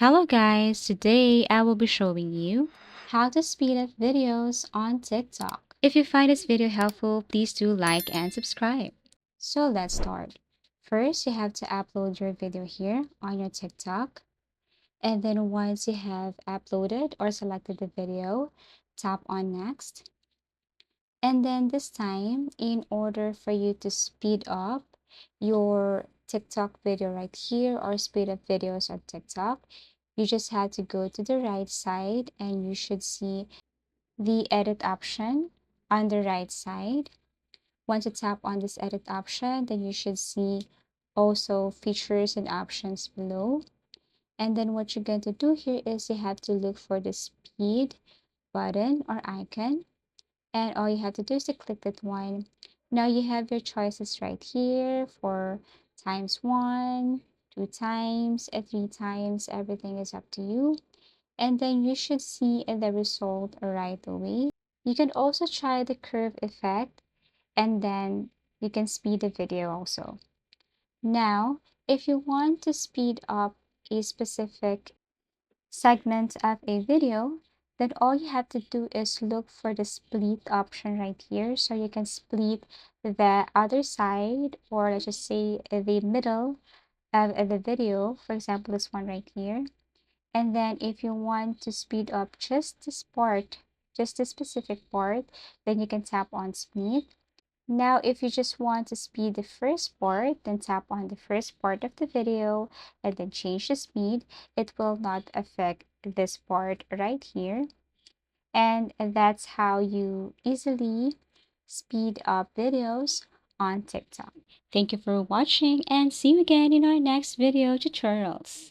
Hello guys, today I will be showing you how to speed up videos on TikTok. If you find this video helpful, please do like and subscribe. So let's start. First, you have to upload your video here on your TikTok. And then once you have uploaded or selected the video, tap on next. And then this time, in order for you to speed up your TikTok video right here or speed up videos on TikTok, you just have to go to the right side and you should see the edit option on the right side. Once you tap on this edit option, then you should see also features and options below. And then what you're going to do here is you have to look for the speed button or icon, and all you have to do is to click that one. Now you have your choices right here for times 1, 2 times, and 3 times. Everything is up to you. And then you should see the result right away. You can also try the curve effect, and then you can speed the video also. Now, if you want to speed up a specific segment of a video, then all you have to do is look for the split option right here. So you can split the other side, or let's just say the middle of the video. For example, this one right here. And then if you want to speed up just this part, just this specific part, then you can tap on speed. Now, if you just want to speed the first part, then tap on the first part of the video and then change the speed. It will not affect this part right here. And that's how you easily speed up videos on TikTok. Thank you for watching and see you again in our next video tutorials.